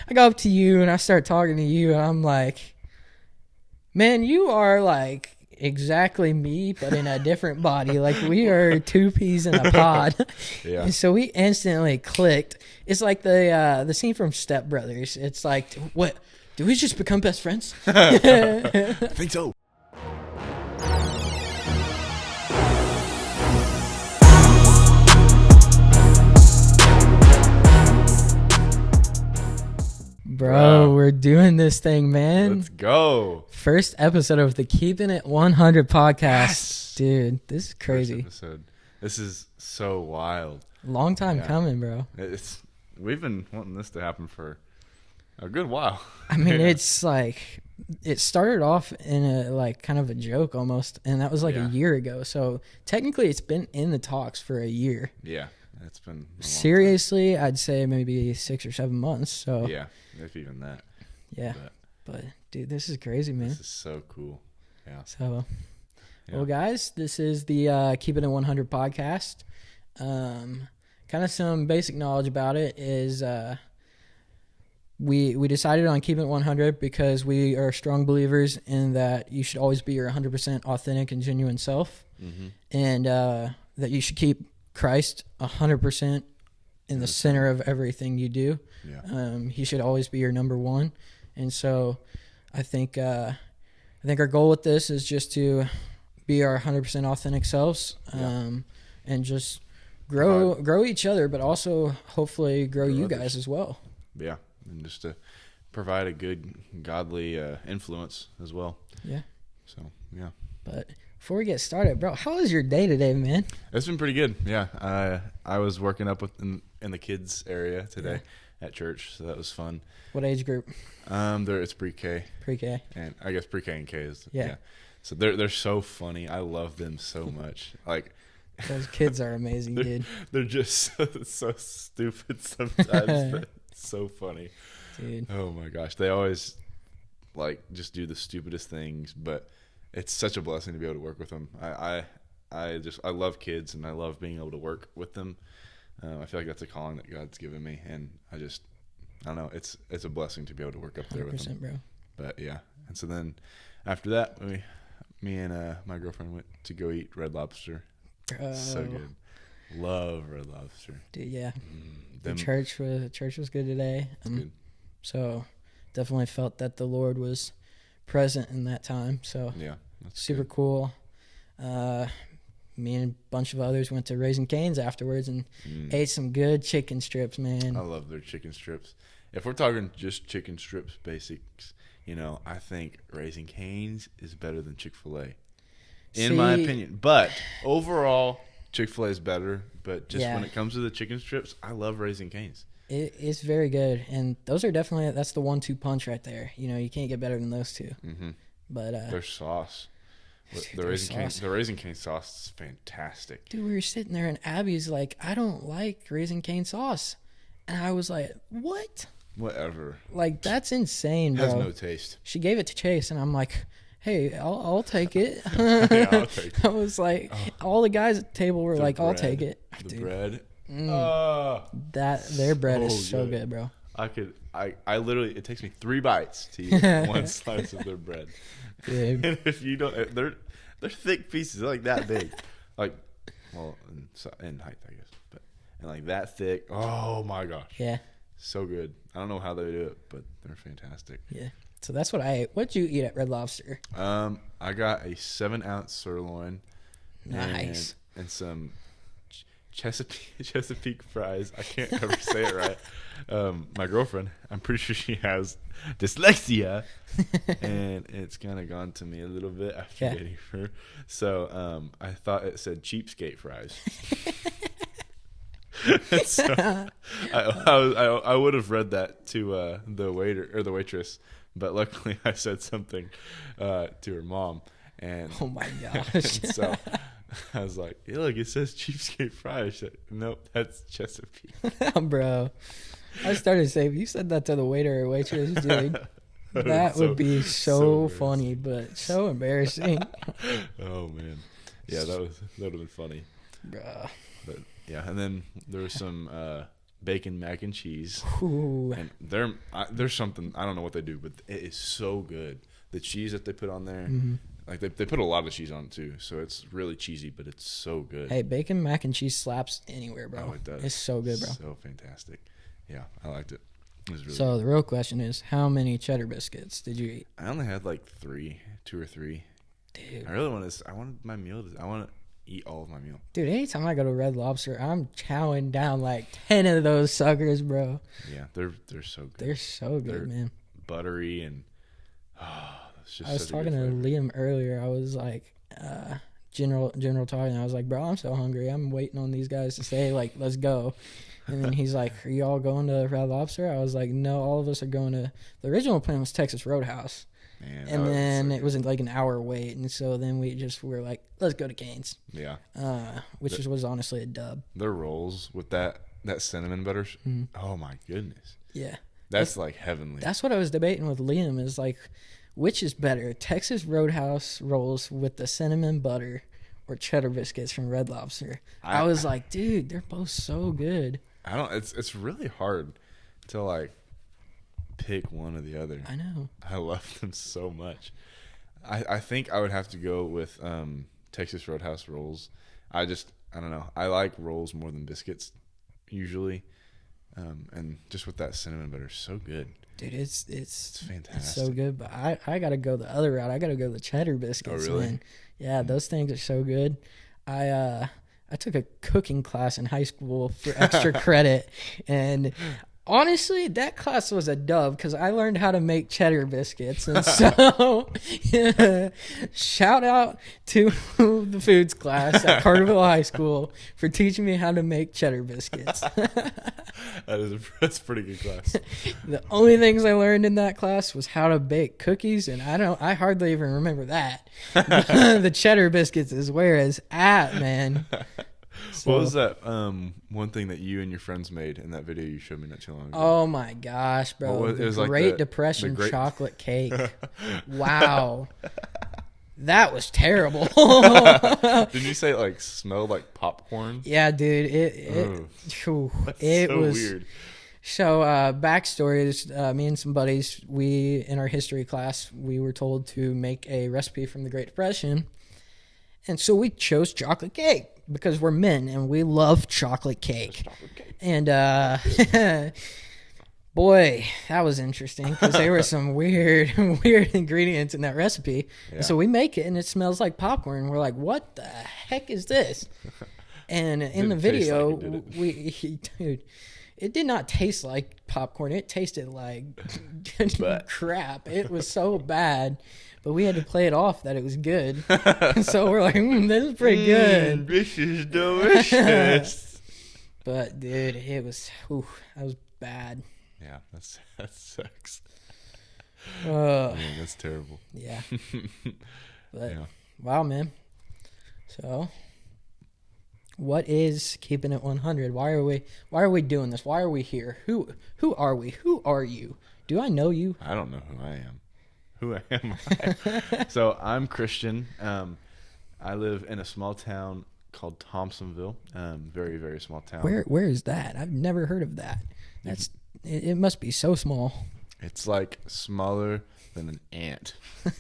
I go up to you and I start talking to you, and I'm like, man, you are like exactly me, but in a different body. Like, we are two peas in a pod. Yeah. And so we instantly clicked. It's like the scene from Step Brothers. It's like, what? Do we just become best friends? I think so. Bro, we're doing this thing, man. Let's go. First episode of the Keepin It 100 podcast. Yes. Dude, this is crazy. First episode. This is so wild. Long time coming, bro. We've been wanting this to happen for a good while. I mean, it's like, it started off in a like kind of a joke almost, and that was like a year ago. So technically it's been in the talks for a year. Yeah, it's been a long Seriously, I'd say maybe 6 or 7 months. So time. Yeah, if even that. yeah. But dude, this is crazy, man. This is so cool. Yeah. So, Yeah. well, guys, this is the Keepin It 100 podcast. Kind of some basic knowledge about it is we decided on Keepin It 100 because we are strong believers in that you should always be your 100% authentic and genuine self, and that you should keep Christ 100% in the center of everything you do. Yeah. He should always be your number one. And so I think our goal with this is just to be our 100% authentic selves, and just grow each other, but also hopefully grow you others. guys as well. Yeah, and just to provide a good godly influence as well. Yeah. So, yeah. But before we get started, bro, how was your day today, man? It's been pretty good. Yeah. I was working up in the kids area today at church, so that was fun. What age group? It's pre-K. Pre-K. And I guess pre-K and K is Yeah. So they're so funny. I love them so much. Like, Those kids are amazing, dude. they're just so stupid sometimes, but it's so funny. Dude. Oh my gosh, they always like just do the stupidest things, but it's such a blessing to be able to work with them. I love kids, and I love being able to work with them. I feel like that's a calling that God's given me, and I don't know. It's a blessing to be able to work up there with them. Bro. But yeah, and so then after that, me and my girlfriend went to go eat Red Lobster. Bro. So good. Love Red Lobster. Dude, yeah. The Them- church was good today. It's good. So definitely felt that the Lord was present in that time. So Yeah, that's super good. cool. Me and a bunch of others went to Raising Cane's afterwards and ate some good chicken strips, man. I love their chicken strips. If we're talking just chicken strips basics, I think Raising Cane's is better than Chick-fil-A, in my opinion. But overall, Chick-fil-A is better. But just when it comes to the chicken strips, I love Raising Cane's. It's very good, and those are definitely, that's the 1-2 punch right there. You can't get better than those two. Mm-hmm. But their sauce, the Raising Cane sauce is fantastic. Dude, we were sitting there, and Abby's like, "I don't like Raising Cane sauce," and I was like, "What? Whatever. Like, that's insane, bro." Has no taste. She gave it to Chase, and I'm like, "Hey, I'll take it." Yeah, I'll take it. I was like, all the guys at the table were like, "I'll take it." The Dude, bread. their bread is so so good. good, bro. I literally, it takes me 3 bites to eat one slice of their bread. Dude. And if you don't, they're thick pieces. They're like that big, like, well, in height, I guess, but and like that thick. Oh my gosh, Yeah, so good. I don't know how they do it, but they're fantastic. yeah. So that's what I ate. What'd you eat at Red Lobster? I got a 7-ounce sirloin, Nice. and some Chesapeake fries. I can't ever say it right. My girlfriend, I'm pretty sure she has dyslexia, and it's kind of gone to me a little bit after getting her. So I thought it said cheapskate fries. So I would have read that to the waiter or the waitress, but luckily I said something to her mom, and Oh my gosh. and so I was like, "Yeah, look, it says cheapskate fries." She said, "Nope, that's Chesapeake." Bro, I started to say, if you said that to the waiter or waitress, dude, that would be so funny, but so embarrassing. Oh man, yeah, that would have been funny. Bro. But yeah, and then there was some bacon mac and cheese. Ooh. And there's something, I don't know what they do, but it is so good. The cheese that they put on there, like they put a lot of cheese on it too, so it's really cheesy, but it's so good. Hey, bacon mac and cheese slaps anywhere, bro. Oh, it does. It's so good, bro. So fantastic. Yeah, I liked it. It was really So good. the real question is, how many cheddar biscuits did you eat? I only had like 2 or 3. Dude. I wanted my meal. I want to eat all of my meal. Dude, anytime I go to Red Lobster, I'm chowing down like 10 of those suckers, bro. Yeah, they're so good. They're so good, They're man. buttery and it's just I was such a talking to good flavor. Liam earlier. I was like, general talking. I was like, bro, I'm so hungry. I'm waiting on these guys to say, like, let's go. And then he's like, are you all going to Red Lobster? I was like, no, all of us are going to. The original plan was Texas Roadhouse. Man, And that then so it was like an hour wait. And so then we were like, let's go to Cane's. Yeah. Which was honestly a dub. Their rolls with that cinnamon butter. Oh my goodness. Yeah. That's like heavenly. That's what I was debating with Liam is like, which is better, Texas Roadhouse rolls with the cinnamon butter or cheddar biscuits from Red Lobster? I was like, dude, they're both so good. I don't. It's really hard to like pick one or the other. I know. I love them so much. I think I would have to go with Texas Roadhouse rolls. I don't know. I like rolls more than biscuits usually, and just with that cinnamon butter, so good. Dude, it's fantastic. It's so good, but I gotta go the other route. I gotta go the cheddar biscuits. Oh, really? Man. Yeah, those things are so good. I took a cooking class in high school for extra credit, and honestly, that class was a dub because I learned how to make cheddar biscuits. And so, shout out to the foods class at Carterville High School for teaching me how to make cheddar biscuits. That's a pretty good class. The only things I learned in that class was how to bake cookies, and I hardly even remember that. The cheddar biscuits is where it's at, man. So, what was that one thing that you and your friends made in that video you showed me not too long ago? oh my gosh, bro. It was the like Great the Depression Great... chocolate cake. Wow. That was terrible. Did you say it like smelled like popcorn? Yeah, dude. It so was weird. So backstory is me and some buddies, we in our history class, we were told to make a recipe from the Great Depression. And so we chose chocolate cake because we're men and we love chocolate cake. And boy, that was interesting because there were some weird ingredients in that recipe. Yeah. And so we make it and it smells like popcorn. We're like, what the heck is this? And in the video, dude, it did not taste like popcorn. It tasted like crap. It was so bad. But we had to play it off that it was good. So we're like, this is pretty good. This is delicious. But, dude, it was, that was bad. Yeah, that sucks. Man, that's terrible. Yeah. But, yeah. Wow, man. So, what is Keeping It 100? Why are we doing this? Why are we here? Who are we? Who are you? Do I know you? I don't know who I am. Who am I? So I'm Christian. I live in a small town called Thompsonville. Very, very small town. Where is that? I've never heard of that. It must be so small. It's like smaller than an ant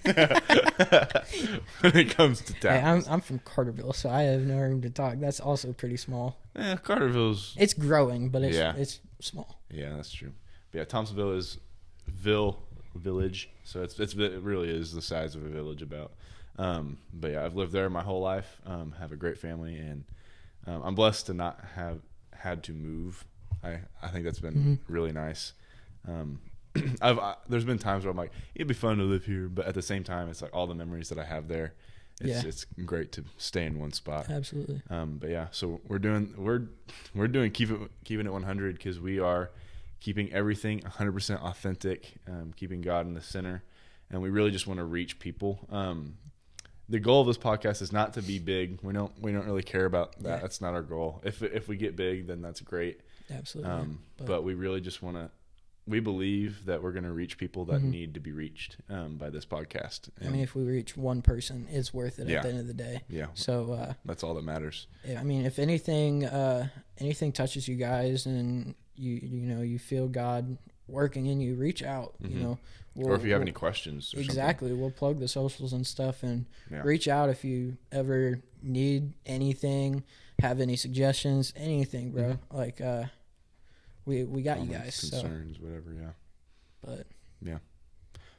when it comes to towns. Hey, I'm from Carterville, so I have no room to talk. That's also pretty small. Yeah, Carterville's... It's growing, but it's small. Yeah, that's true. But yeah, Thompsonville is village, so it really is the size of a village about. But yeah, I've lived there my whole life. Have a great family, and I'm blessed to not have had to move. I think that's been really nice. There's been times where I'm like, it'd be fun to live here, but at the same time, it's like all the memories that I have there. It's great to stay in one spot. Absolutely. But yeah, so we're doing Keeping It 100 because we are keeping everything 100% authentic, keeping God in the center, and we really just want to reach people. The goal of this podcast is not to be big. We don't really care about that. Yeah. That's not our goal. If we get big, then that's great. Absolutely. But we really just want to. We believe that we're going to reach people that need to be reached by this podcast. And I mean, if we reach one person, it's worth it at the end of the day. Yeah. So that's all that matters. I mean, if anything touches you guys and you feel God working in you, reach out. Or if you have any questions or exactly, we'll plug the socials and stuff, and Yeah. reach out if you ever need anything, have any suggestions, anything, bro. Like we got you guys. Concerns, whatever, yeah. But yeah.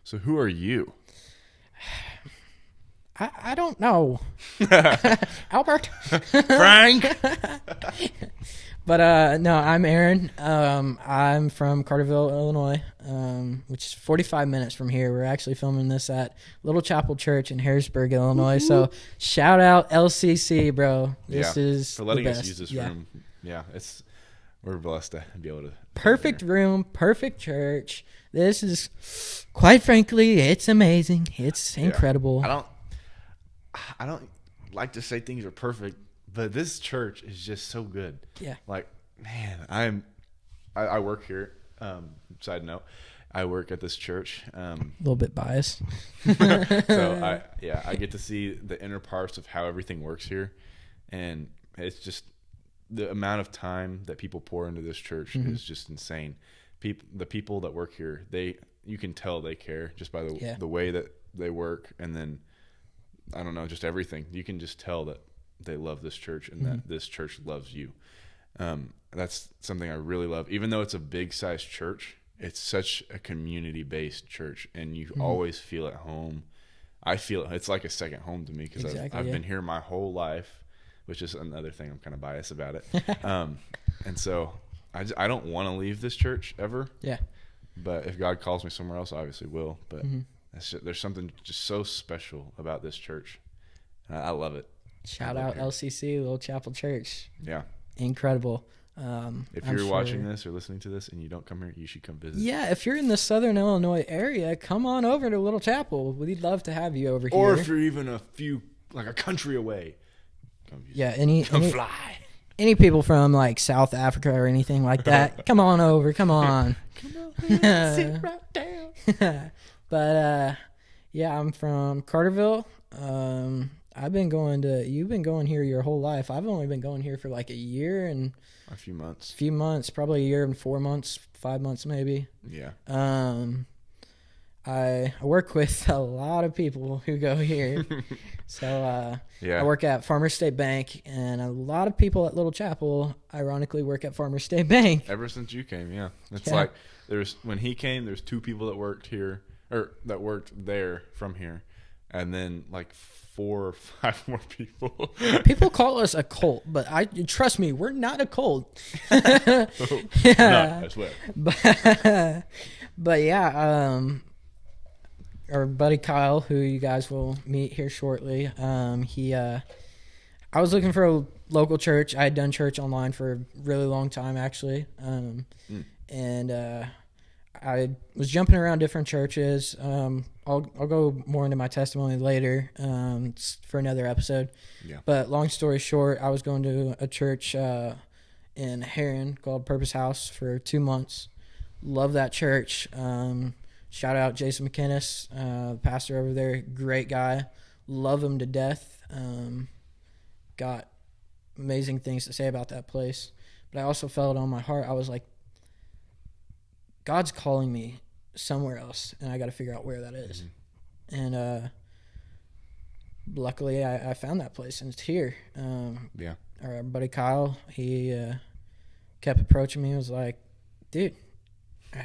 So who are you? I don't know. Albert. Frank. But no, I'm Aaron. I'm from Carterville, Illinois, which is 45 minutes from here. We're actually filming this at Little Chapel Church in Harrisburg, Illinois. So shout out LCC, bro. This is for letting the us best. use this room. Yeah, we're blessed to be able to. Perfect room, perfect church. This is, quite frankly, it's amazing. It's incredible. I don't like to say things are perfect, but this church is just so good. Yeah. Like, man, I work here. Side note, I work at this church. A little bit biased. So I get to see the inner parts of how everything works here, and it's just the amount of time that people pour into this church is just insane. The people that work here, you can tell they care just by the way that they work, and then I don't know, just everything. You can just tell that they love this church and that this church loves you. That's something I really love. Even though it's a big size church, it's such a community based church, and you always feel at home. I feel it's like a second home to me because I've been here my whole life, which is another thing I'm kind of biased about it. And so I don't want to leave this church ever. Yeah. But if God calls me somewhere else, I obviously will. But there's something just so special about this church. And I love it. Shout out LCC, Little Chapel Church. Yeah. Incredible. If you're watching this or listening to this and you don't come here, you should come visit. Yeah, if you're in the Southern Illinois area, come on over to Little Chapel. We'd love to have you over here. Or if you're even a country away, come visit. Yeah, come fly. Any people from like South Africa or anything like that, come on over. Come on. Come on, sit right down. But yeah, I'm from Carterville. You've been going here your whole life. I've only been going here for like a year and a few months, probably a year and 4 months, 5 months maybe. Yeah. I work with a lot of people who go here. So I work at Farmers State Bank, and a lot of people at Little Chapel ironically work at Farmers State Bank. Ever since you came, yeah. It's like when he came, there's 2 people that worked here or that worked there from here, and then like 4 or 5 more people. People call us a cult, but trust me, we're not a cult. No, I swear. But yeah, our buddy Kyle, who you guys will meet here shortly, I was looking for a local church. I had done church online for a really long time, actually, and I was jumping around different churches. I'll go more into my testimony later for another episode. Yeah. But long story short, I was going to a church in Heron called Purpose House for 2 months. Love that church. Shout out Jason McInnes, the pastor over there. Great guy. Love him to death. Got amazing things to say about that place. But I also felt on my heart, I was like, God's calling me somewhere else, and I got to figure out where that is. And luckily, I found that place, and it's here. Our buddy Kyle, he kept approaching me and was like, dude, I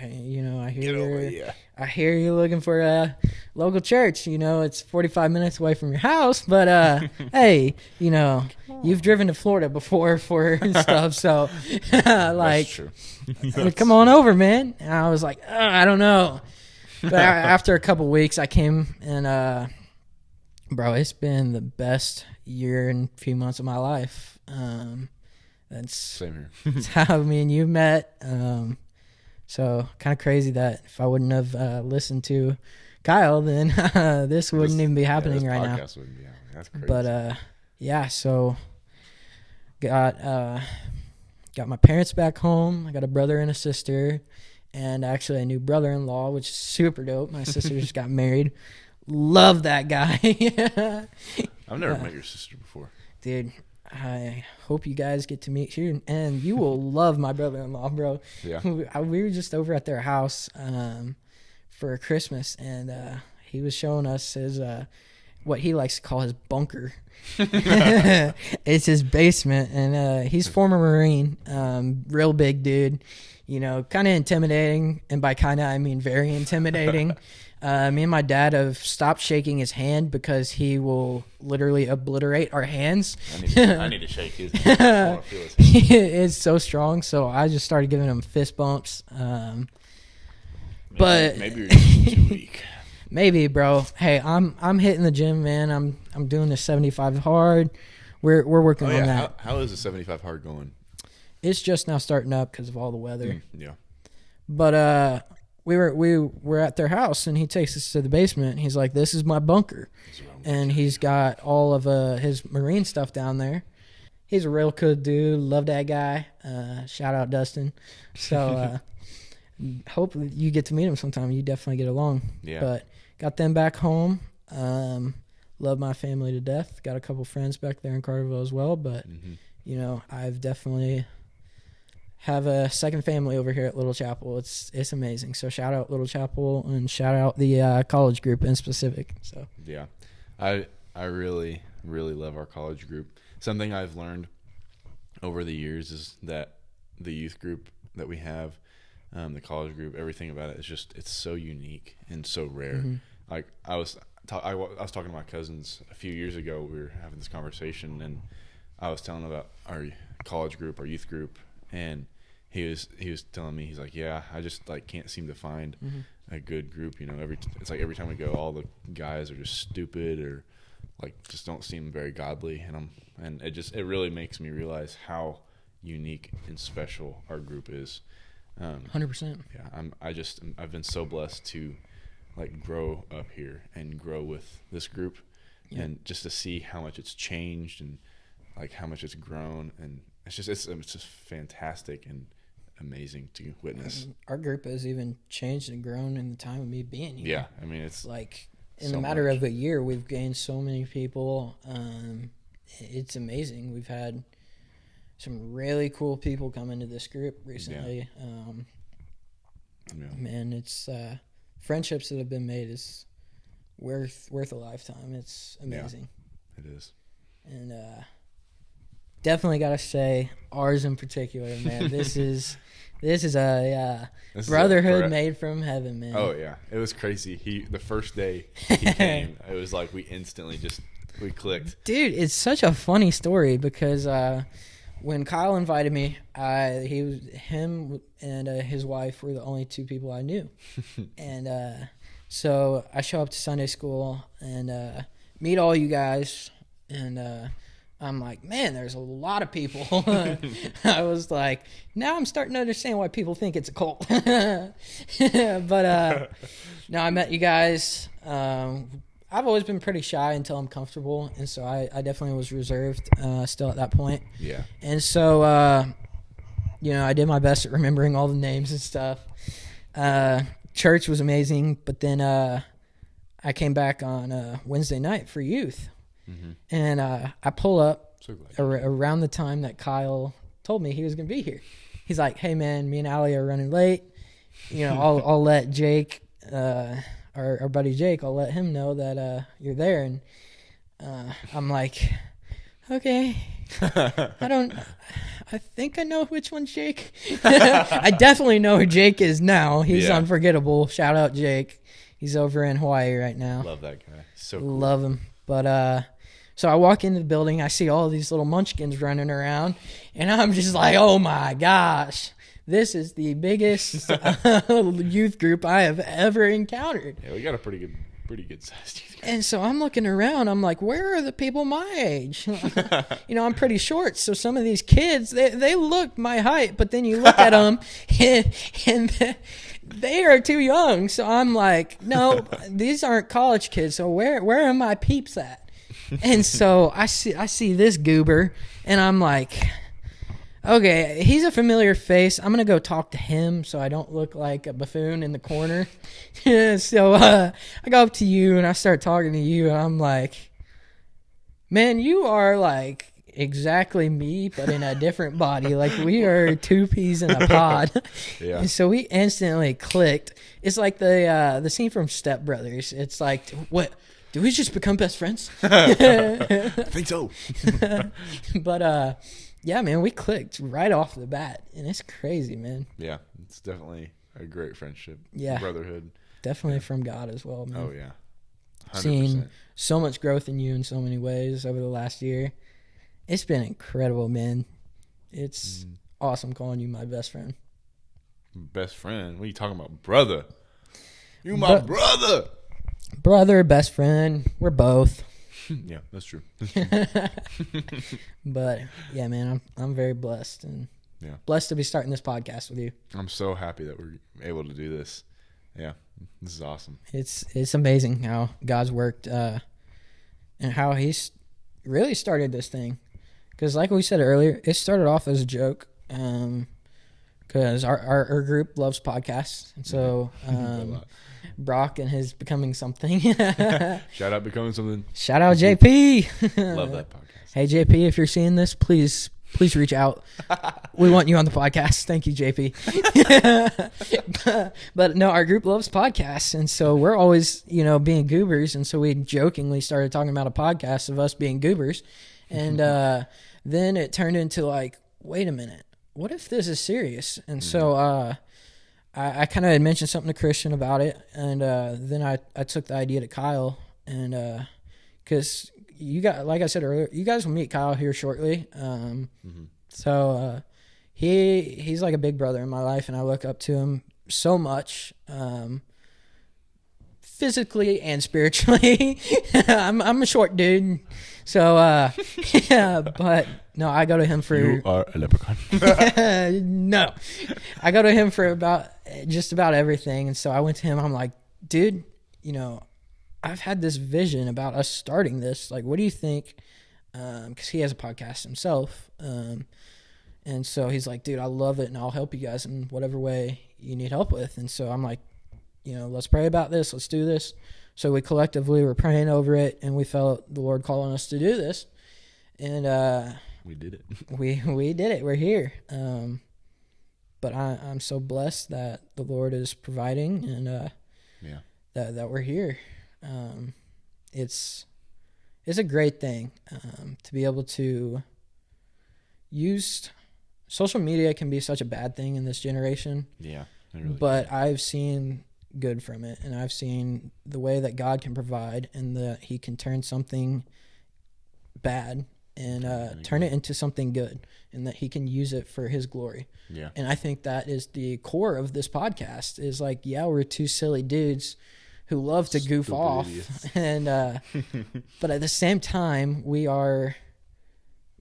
hear you're looking for a local church. It's 45 minutes away from your house, but hey, you've driven to Florida before for stuff, so like, true. Come on over, man. And I was like, I don't know. But after a couple weeks, I came, and bro, it's been the best year and few months of my life. That's Same here. That's how me and you met. So kind of crazy that if I wouldn't have listened to Kyle, then this wouldn't even be happening right now. Wouldn't be happening. That's crazy. But yeah, so got my parents back home. I got a brother and a sister, and actually a new brother-in-law, which is super dope. My sister just got married. Love that guy. I've never met your sister before. Dude, I hope you guys get to meet soon, and you will love my brother-in-law, bro. Yeah. We were just over at their house for Christmas, and he was showing us his what he likes to call his bunker. It's his basement, and he's former Marine, real big dude, kind of intimidating, and by kind of I mean very intimidating. Me and my dad have stopped shaking his hand because he will literally obliterate our hands. I need to shake his hand. I wanna feel his hand. It's so strong, so I just started giving him fist bumps. But maybe you're just too weak. maybe, bro. Hey, I'm hitting the gym, man. I'm doing the 75 hard. We're working on that. How is the 75 hard going? It's just now starting up because of all the weather. Yeah. But we were at their house, and he takes us to the basement. And he's like, "This is my bunker," and he's got all of his Marine stuff down there. He's a real good dude. Love that guy. Shout out Dustin. So hope you get to meet him sometime. You definitely get along. Yeah. But got them back home. Love my family to death. Got a couple friends back there in Carterville as well. But I've definitely have a second family over here at Little Chapel. It's amazing. So shout out Little Chapel, and shout out the college group in specific. So yeah, I really love our college group. Something I've learned over the years is that the youth group that we have, the college group, everything about it is just, it's so unique and so rare. Mm-hmm. Like I was talking to my cousins a few years ago. We were having this conversation, and I was telling them about our college group, our youth group, and he was telling me, he's like, yeah, I just like can't seem to find a good group. It's like every time we go, all the guys are just stupid or like just don't seem very godly, and it really makes me realize how unique and special our group is. 100%. Yeah, I've been so blessed to like grow up here and grow with this group, and just to see how much it's changed and like how much it's grown, and it's just fantastic and amazing to witness. Our group has even changed and grown in the time of me being here. Yeah, I mean, it's like in so the matter much. of a year, we've gained so many people. It's amazing. We've had some really cool people come into this group recently. Man, it's friendships that have been made is worth a lifetime. It's amazing. Yeah, it is. And definitely got to say ours in particular, man. This is a brotherhood made from heaven, man. Oh yeah, it was crazy. The first day he came, it was like we instantly we clicked. Dude, it's such a funny story because when Kyle invited me, him and his wife were the only two people I knew, and so I show up to Sunday school and meet all you guys, and I'm like, man, there's a lot of people. I was like, now I'm starting to understand why people think it's a cult. But no, I met you guys. I've always been pretty shy until I'm comfortable, and so I definitely was reserved still at that point. Yeah. And so, I did my best at remembering all the names and stuff. Church was amazing, but then I came back on Wednesday night for youth. Mm-hmm. And I pull up around the time that Kyle told me he was going to be here. He's like, hey, man, me and Allie are running late. I'll let Jake, our buddy Jake, I'll let him know that you're there. And I'm like, okay. I think I know which one's Jake. I definitely know who Jake is now. He's unforgettable. Shout out Jake. He's over in Hawaii right now. Love that guy. So cool. Love him. But so I walk into the building, I see all these little munchkins running around, and I'm just like, oh my gosh, this is the biggest youth group I have ever encountered. Yeah, we got a pretty good sized youth group. And so I'm looking around, I'm like, where are the people my age? I'm pretty short, so some of these kids, they look my height, but then you look at them, and they are too young. So I'm like, no, these aren't college kids, so where are my peeps at? And so I see this goober, and I'm like, okay, he's a familiar face. I'm going to go talk to him so I don't look like a buffoon in the corner. So I go up to you, and I start talking to you, and I'm like, man, you are like exactly me, but in a different body. Like, we are two peas in a pod. Yeah. And so we instantly clicked. It's like the scene from Step Brothers. It's like, what? Do we just become best friends? I think so. But yeah, man, we clicked right off the bat, and it's crazy, man. Yeah, it's definitely a great friendship. Yeah. Brotherhood. Definitely from God as well, man. Oh yeah. 100%. Seen so much growth in you in so many ways over the last year. It's been incredible, man. It's awesome calling you my best friend. Best friend? What are you talking about, brother? You my brother. Brother, best friend, we're both. Yeah, that's true. But yeah, man, I'm very blessed and blessed to be starting this podcast with you. I'm so happy that we're able to do this. Yeah, this is awesome. It's amazing how God's worked and how He's really started this thing. Because like we said earlier, it started off as a joke. Because our group loves podcasts, and so Brock and his Becoming Something. Shout out Becoming Something. Shout out JP. Love that podcast. Hey JP, if you're seeing this, please reach out. We want you on the podcast. Thank you, JP. But no, our group loves podcasts, and so we're always being goobers, and so we jokingly started talking about a podcast of us being goobers, and then it turned into like, wait a minute. What if this is serious? And so I kind of had mentioned something to Christian about it, and then I took the idea to Kyle, and because like I said earlier, you guys will meet Kyle here shortly. So he's like a big brother in my life, and I look up to him so much, physically and spiritually. I'm a short dude, so yeah, but. No, I go to him for... You are a leprechaun. No. I go to him for just about everything. And so I went to him. I'm like, dude, I've had this vision about us starting this. Like, what do you think? Because he has a podcast himself. And so he's like, dude, I love it, and I'll help you guys in whatever way you need help with. And so I'm like, let's pray about this. Let's do this. So we collectively were praying over it, and we felt the Lord calling us to do this. And... we did it. We did it. We're here. But I'm so blessed that the Lord is providing, and that we're here. It's a great thing to be able to use social media. Can be such a bad thing in this generation. Yeah, it really but can. I've seen good from it, and I've seen the way that God can provide, and that He can turn something bad and turn it into something good, and that He can use it for His glory. Yeah. And I think that is the core of this podcast, is like, we're two silly dudes who love to goof off. And but at the same time, we are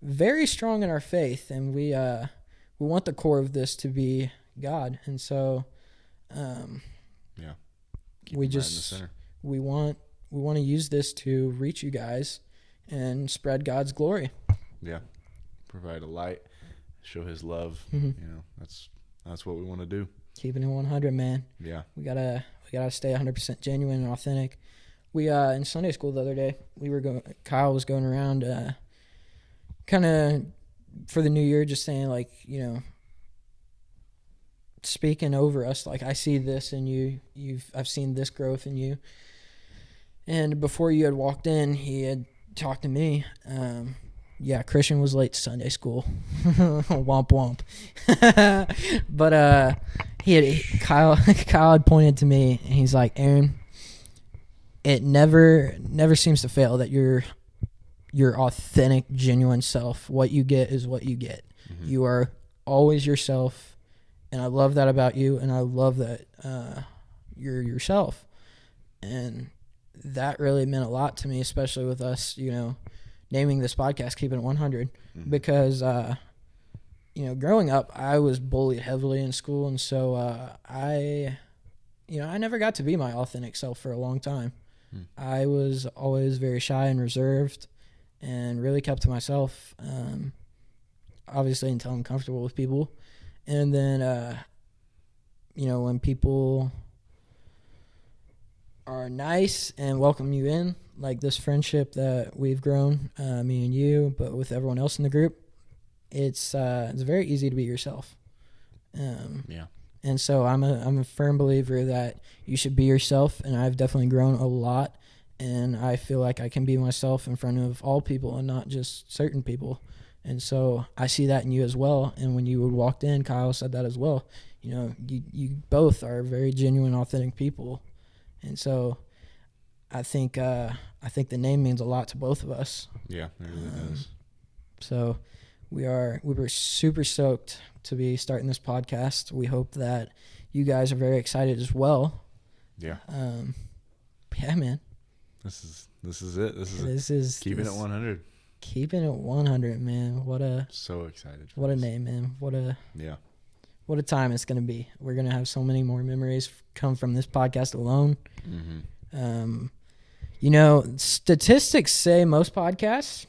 very strong in our faith, and we want the core of this to be God. And so we just we want to use this to reach you guys and spread God's glory. Yeah. Provide a light, show His love. That's what we want to do. Keeping it 100, man. Yeah. We gotta stay 100% genuine and authentic. We in Sunday school the other day, Kyle was going around kind of for the new year, just saying, like, speaking over us, like, I see this in you. I've seen this growth in you. And before you had walked in, he had talked to me. Christian was late to Sunday school. Womp womp. But Kyle had pointed to me, and he's like, Aaron, it never seems to fail that your authentic, genuine self. What you get is what you get. Mm-hmm. You are always yourself, and I love that about you, and I love that you're yourself. And that really meant a lot to me, especially with us, naming this podcast Keepin It 100, because growing up, I was bullied heavily in school, and so I never got to be my authentic self for a long time. I was always very shy and reserved, and really kept to myself, obviously until I'm comfortable with people. And then when people are nice and welcome you in, like this friendship that we've grown, me and you, but with everyone else in the group, it's very easy to be yourself. Yeah. And so I'm a firm believer that you should be yourself, and I've definitely grown a lot, and I feel like I can be myself in front of all people and not just certain people. And so I see that in you as well. And when you walked in, Kyle said that as well. You know, you both are very genuine, authentic people. And so I think the name means a lot to both of us. Yeah, it really does. So we were super stoked to be starting this podcast. We hope that you guys are very excited as well. Yeah. Yeah, man. This is it. This is Keepin It 100. Keepin It 100, man. So excited. What a name, man. What a time it's gonna be. We're gonna have so many more memories come from this podcast alone. Mm-hmm. You know, statistics say most podcasts,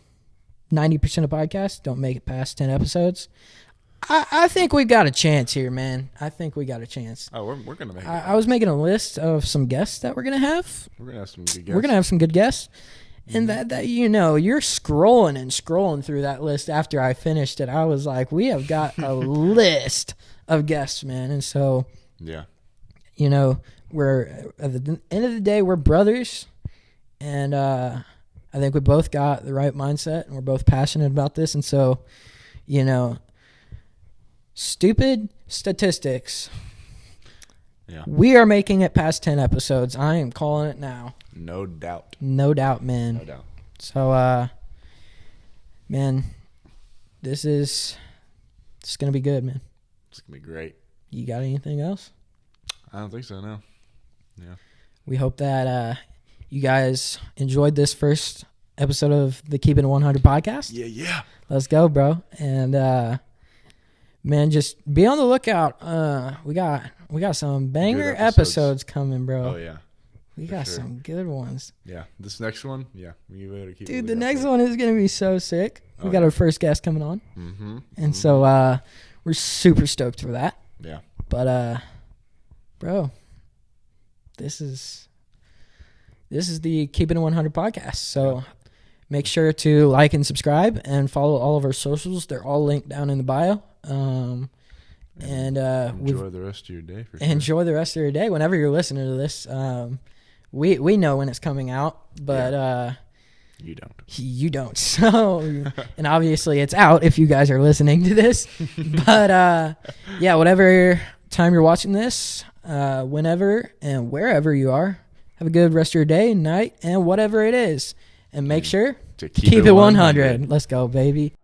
90% of podcasts, don't make it past 10 episodes. I think we got a chance here, man. I think we got a chance. Oh, we're gonna make it. I was making a list of some guests that we're gonna have. We're gonna have some good guests. We're gonna have some good guests. And that you know, you're scrolling through that list after I finished it. I was like, we have got a list of guests, man. And so, yeah, you know, we're at the end of the day, we're brothers, and I think we both got the right mindset, and we're both passionate about this. And so, you know, stupid statistics. Yeah, we are making it past 10 episodes. I am calling it now. No doubt. No doubt, man. No doubt. So, man, it's gonna be good, man. It's gonna be great. You got anything else? I don't think so, no. Yeah. We hope that you guys enjoyed this first episode of the Keepin It 100 podcast. Yeah. Let's go, bro. And man, just be on the lookout. We got some banger Good episodes coming, bro. Oh yeah. We got some good ones. Yeah. This next one, yeah. We better keep Dude, the next one is gonna be so sick. We got our first guest coming on. Mm-hmm. And so we're super stoked for that. Yeah. But bro, this is the Keepin It 100 podcast. So make sure to like and subscribe and follow all of our socials. They're all linked down in the bio. And enjoy the rest of your day. For sure. Enjoy the rest of your day whenever you're listening to this. We know when it's coming out, but you don't. So, and obviously it's out if you guys are listening to this. But yeah, whatever time you're watching this, whenever and wherever you are, have a good rest of your day, night, and whatever it is. And make sure to keep it 100. Let's go, baby.